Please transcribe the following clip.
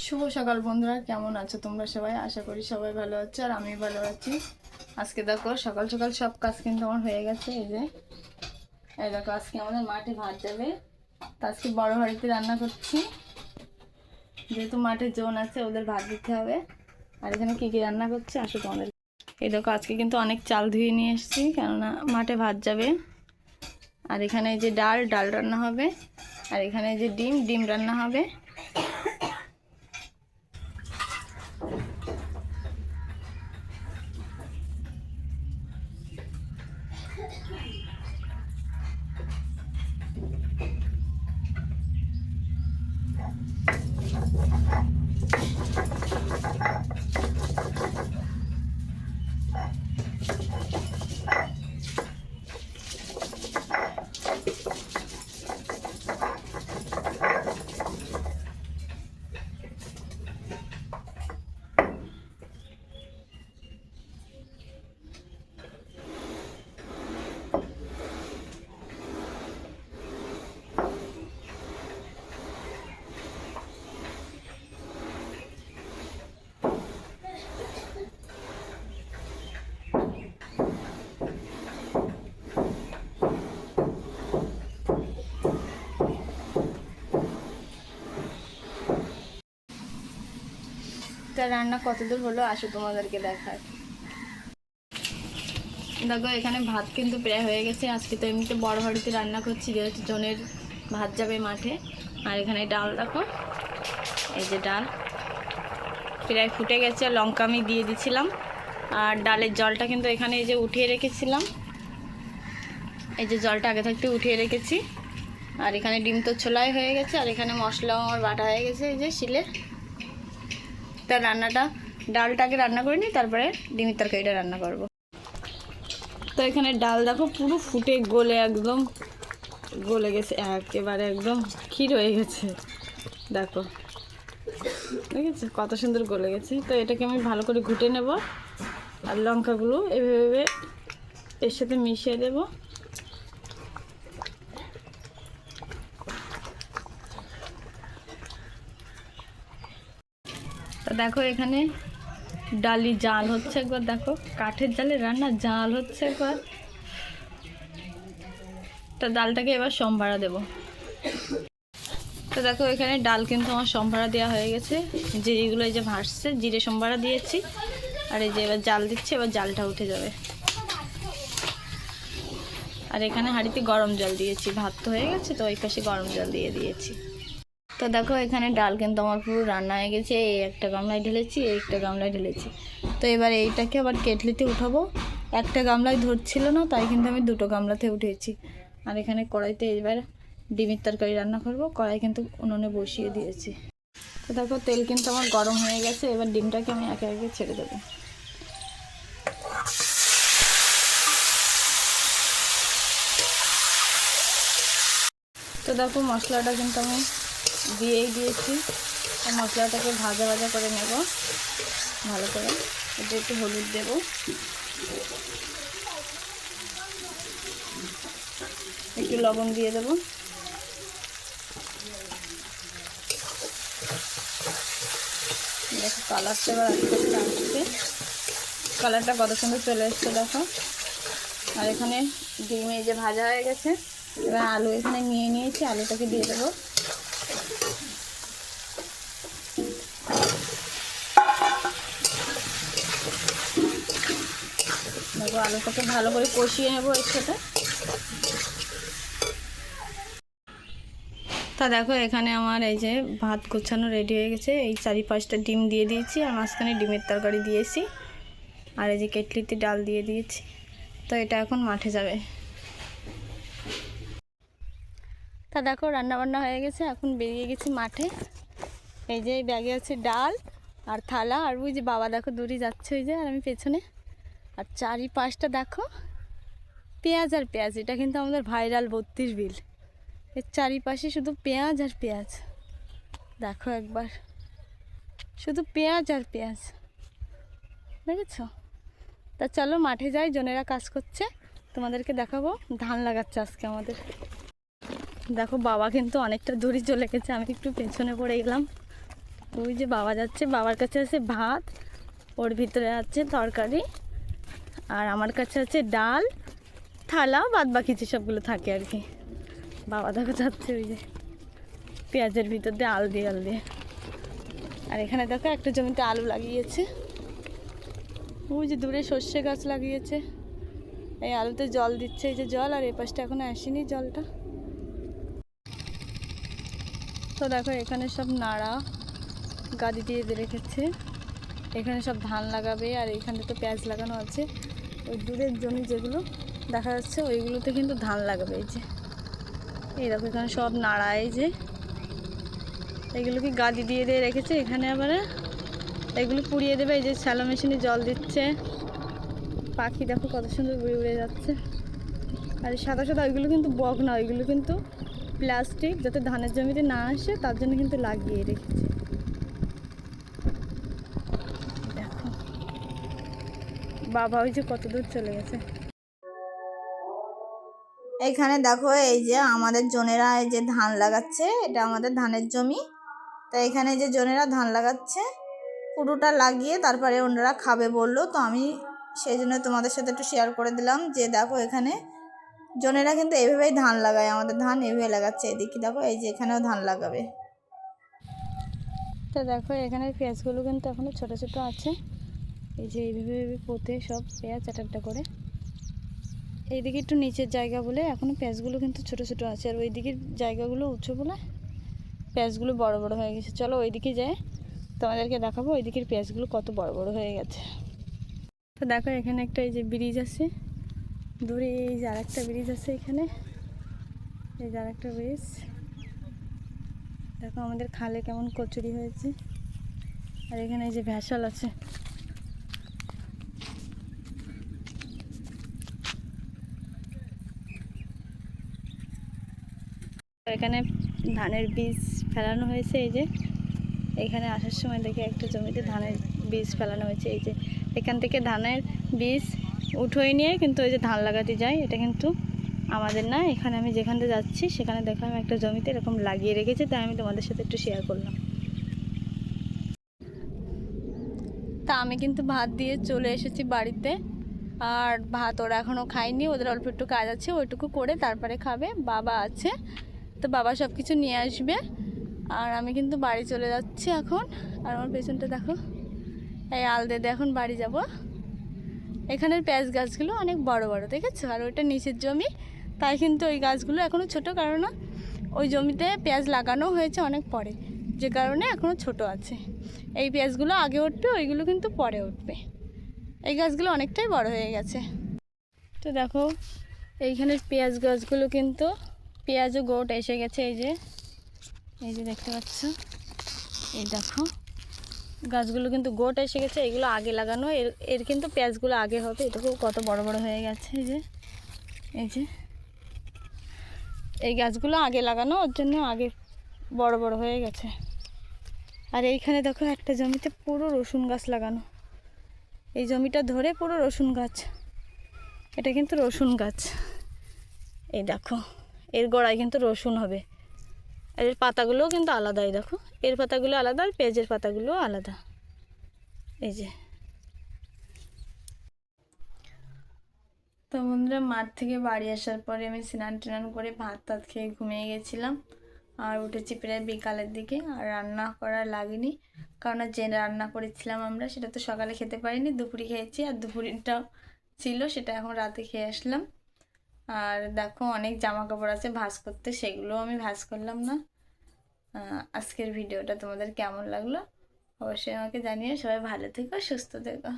শুভ সকাল বন্ধুরা, কেমন আছো তোমরা সবাই? আশা করি সবাই ভালো আছো আর আমি ভালো আছি। আজকে দেখো সকাল সকাল সব কাজ কিন্তু আমার হয়ে গেছে। এই দেখো আজকে আমাদের মাঠে ভাত যাবে, তো আজকে বড় হাঁড়িতে রান্না করছি, যেহেতু মাঠে জোন আছে ওদের ভাত দিতে হবে। আর এখানে কী কী রান্না করছি আসো তোমাদের। এই দেখো আজকে কিন্তু অনেক চাল ধুয়ে নিয়ে এসেছি, কেননা মাঠে ভাত যাবে। আর এখানে যে ডাল রান্না হবে, আর এখানে যে ডিম রান্না হবে। তা রান্না কতদূর হলো আসো তোমাদেরকে দেখার। দেখো এখানে ভাত কিন্তু প্রায় হয়ে গেছে। আজকে তো এমনিতে বড় হাঁড়িতে রান্না করছি, যেহেতু জনের ভাত যাবে মাঠে। আর এখানে ডাল দেখো, এই যে ডাল প্রায় ফুটে গেছে, লঙ্কা আমি দিয়ে দিছিলাম। আর ডালের জলটা কিন্তু এখানে এই যে উঠিয়ে রেখেছিলাম, এই যে জলটা আগে থাকতে উঠিয়ে রেখেছি। আর এখানে ডিম তো ছোলাই হয়ে গেছে, আর এখানে মশলাও আমার বাটা হয়ে গেছে এই যে শিলে। তা ডালটাকে রান্না করে নিই, তারপরে ডিমের তরকারিটা রান্না করব। তো এখানে ডাল দেখো পুরো ফুটে গলে একদম গলে গেছে, একেবারে একদম ক্ষীর হয়ে গেছে। দেখো দেখেছো কত সুন্দর গলে গেছে। তো এটাকে আমি ভালো করে ঘুটে নেব, আর লঙ্কাগুলো এভাবে এর সাথে মিশিয়ে দেব। তো দেখো এখানে ডালি জাল হচ্ছে একবার, দেখো কাঠের জালে রান্না জাল হচ্ছে একবার। তো ডালটাকে এবার সম্ভারা দেব। তো দেখো এখানে ডাল কিন্তু আমার সম্ভারা দেওয়া হয়ে গেছে, জিরেগুলো এই যে ভাসছে, জিরে সম্ভারা দিয়েছি। আর এই যে এবার জাল দিচ্ছি, এবার জালটা উঠে যাবে। আর এখানে হাঁড়িতে গরম জল দিয়েছি, ভাত তো হয়ে গেছে, তো ওই পাশে গরম জল দিয়ে দিয়েছি। তো দেখো এখানে ডাল কিন্তু আমার পুরো রান্না হয়ে গেছে। এই একটা গামলায় ঢেলেছি, এই একটা গামলায় ঢেলেছি। তো এবার এইটাকে আবার কেটলিতে উঠাবো। একটা গামলায় ধরছিল না, তাই কিন্তু আমি দুটো গামলাতে উঠেছি। আর এখানে কড়াইতে এবার ডিমের তরকারি রান্না করব। কড়াই কিন্তু উনুনে বসিয়ে দিয়েছি। তো দেখো তেল কিন্তু আমার গরম হয়ে গেছে, এবার ডিমটাকে আমি একে একে ছেড়ে দেবো। তো দেখো মশলাটা কিন্তু আমি দিয়েই দিয়েছি। মশলাটাকে ভাজা ভাজা করে নেব ভালো করে। এটা একটু হলুদ দেব, একটু লবণ দিয়ে দেব। দেখো কালারটা এবার আস্তে আস্তে আসছে, কালারটা কত সুন্দর চলে এসছে দেখো। আর এখানে ডিম এই যে ভাজা হয়ে গেছে, এবার আলু এখানে নিয়ে নিয়েছি, আলুটাকে দিয়ে দেবো। দেখো আলুটাকে ভালো করে কষিয়ে নেবো এর সাথে। তা দেখো এখানে আমার এই যে ভাত গোছানো রেডি হয়ে গেছে। এই 4-5টা ডিম দিয়ে দিয়েছি, আর মাঝখানে ডিমের তরকারি দিয়েছি। আর এই যে কেটলিতে ডাল দিয়ে দিয়েছি। তো এটা এখন মাঠে যাবে। তা দেখো রান্না বান্না হয়ে গেছে, এখন বেরিয়ে গেছি মাঠে। এই যে ব্যাগে আছে ডাল আর থালা, আর ওই যে বাবা দেখো দূরে যাচ্ছে ওই যে, আর আমি পেছনে। আর 4-5টা দেখো পেঁয়াজ আর পেঁয়াজ। এটা কিন্তু আমাদের ভাইরাল 32 বিল। এর চারিপাশে শুধু পেঁয়াজ আর পেঁয়াজ। দেখো একবার, শুধু পেঁয়াজ আর পেঁয়াজ, দেখেছ? তা চলো মাঠে যাই, জনেরা কাজ করছে, তোমাদেরকে দেখাবো। ধান লাগাচ্ছে আজকে আমাদের। দেখো বাবা কিন্তু অনেকটা দূরে চলে গেছে, আমি একটু পেছনে পড়ে গেলাম। ওই যে বাবা যাচ্ছে, বাবার কাছে আছে ভাত, ওর ভিতরে আছে তরকারি, আর আমার কাছে আছে ডাল, থালা, বাদ বাকি যে সবগুলো থাকে আর কি। বাবা দেখো যাচ্ছে ওই যে পেঁয়াজের ভিতর দিয়ে আল দিয়ে। আর এখানে দেখো একটা জমিতে আলু লাগিয়েছে, ওই যে দূরে সর্ষে গাছ লাগিয়েছে। এই আলুতে জল দিচ্ছে, এই যে জল, আর এই পাশটা এখনো আসেনি জলটা। তো দেখো এখানে সব নাড়া গাদি দিয়ে রেখেছে, এখানে সব ধান লাগাবে, আর এখানে তো পেঁয়াজ লাগানো আছে। ওই দূরের জমি যেগুলো দেখা যাচ্ছে ওইগুলোতে কিন্তু ধান লাগাবে। এই দেখো এখানে সব নাড়া, এই যে এগুলোকে গাদি দিয়ে রেখেছে। এখানে আবার এগুলো পুড়িয়ে দেবে। এই যে শ্যালো মেশিনে জল দিচ্ছে, পাখি দেখো কত সুন্দর উড়ে উড়ে যাচ্ছে। আর সাদা সাদা ওইগুলো কিন্তু বক না, ওইগুলো কিন্তু প্লাস্টিক, যাতে ধানের জমিতে না আসে তার জন্য কিন্তু লাগিয়ে রেখেছে। দেখো বাবা ওই যে কত দূর চলে গেছে। এখানে দেখো এই যে আমাদের জনেরা এই যে ধান লাগাচ্ছে, এটা আমাদের ধানের জমি। তো এখানে যে জনেরা ধান লাগাচ্ছে, পুরোটা লাগিয়ে তারপরে ওনারা খাবে বললো, তো আমি সেই জন্য তোমাদের সাথে একটু শেয়ার করে দিলাম যে দেখো এখানে জনেরা কিন্তু এইভাবেই ধান লাগায়, আমাদের ধান এইভাবে লাগাচ্ছে। এদিকে দেখো এই যে এখানেও ধান লাগাবে। তো দেখো এখানে পেঁয়াজগুলো কিন্তু এখনও ছোটো ছোটো আছে, এই যে এইভাবে পোতে সব পেঁয়াজ একটা করে। এইদিকে একটু নিচের জায়গা বলে এখনও পেঁয়াজগুলো কিন্তু ছোটো ছোটো আছে, আর ওই দিকের জায়গাগুলো উঁচু বলে পেঁয়াজগুলো বড় বড় হয়ে গেছে। চলো ওইদিকে যাই, তোমাদেরকে দেখাবো ওই দিকের পেঁয়াজগুলো কত বড় বড় হয়ে গেছে। তো দেখো এখানে একটা এই যে ব্রিজ আছে, দূরে এই যে আরেকটা ব্রিজ আছে, এখানে এই যে আরেকটা ব্রিজ। দেখো আমাদের খালে কেমন কচুরি হয়েছে, আর এখানে এই যে ভ্যাসল আছে। এখানে ধানের বীজ ফেলানো হয়েছে, এই যে এখানে আসার সময় দেখে একটা জমিতে ধানের বীজ ফেলানো হয়েছে। এই যে এখান থেকে ধানের বীজ উঠোয় নিয়ে কিন্তু ওই যে ধান লাগাতে যায়, এটা কিন্তু আমাদের না। এখানে আমি যেখান থেকে যাচ্ছি সেখানে দেখলাম একটা জমিতে এরকম লাগিয়ে রেখেছে, তাই আমি তোমাদের সাথে একটু শেয়ার করলাম। তা আমি কিন্তু ভাত দিয়ে চলে এসেছি বাড়িতে, আর ভাত ওরা এখনও খায়নি, ওদের অল্প একটু কাজ আছে, ওইটুকু করে তারপরে খাবে। বাবা আছে, তো বাবা সব কিছু নিয়ে আসবে। আর আমি কিন্তু বাড়ি চলে যাচ্ছি এখন। আর আমার পেছনটা দেখো, এই আলদেদে এখন বাড়ি যাব। এখানের পেঁয়াজ গাছগুলো অনেক বড় বড় দেখেছো, আর ওইটা নিচের জমি, তাই কিন্তু ওই গাছগুলো এখনও ছোট, কারণ ওই জমিতে পেঁয়াজ লাগানো হয়েছে অনেক পরে, যে কারণে এখনও ছোট আছে। এই পেঁয়াজগুলো আগে উঠবে, ওইগুলো কিন্তু পরে উঠবে। এই গাছগুলো অনেকটাই বড় হয়ে গেছে। তো দেখো এইখানের পেঁয়াজ গাছগুলো কিন্তু পেঁয়াজও গোট এসে গেছে। এই যে দেখতে পাচ্ছ, এই দেখো গাছগুলো কিন্তু গোট এসে গেছে, এগুলো আগে লাগানো। এর কিন্তু পেঁয়াজগুলো আগে হবে। এটাকেও কত বড় বড় হয়ে গেছে। এই যে এই গাছগুলো আগে লাগানো, ওর জন্য আগে বড় বড় হয়ে গেছে। আর এইখানে দেখো একটা জমিতে পুরো রসুন গাছ লাগানো, এই জমিটা ধরে পুরো রসুন গাছ। এটা কিন্তু রসুন গাছ, এই দেখো এর গোড়ায় কিন্তু রসুন হবে। আর এর পাতাগুলোও কিন্তু আলাদাই, দেখো এর পাতাগুলো আলাদা, আর পেঁয়াজের পাতাগুলোও আলাদা। এই যে তো বন্ধুরা, মাঠ থেকে বাড়ি আসার পরে আমি স্নান টান করে ভাত টাত খেয়ে ঘুমিয়ে গেছিলাম, আর উঠেছি প্রায় বিকালের দিকে। আর রান্না করা লাগেনি, কারণ যে রান্না করেছিলাম আমরা সেটা তো সকালে খেতে পারিনি, দুপুরে খেয়েছি। আর দুপুরটা ছিল, সেটা এখন রাতে খেয়ে আসলাম। আর দেখো অনেক জামা কাপড় আছে ভাঁজ করতে, সেগুলোও আমি ভাঁজ করলাম না। আজকের ভিডিওটা তোমাদের কেমন লাগলো অবশ্যই আমাকে জানিও। সবাই ভালো থেকো, সুস্থ থেকো।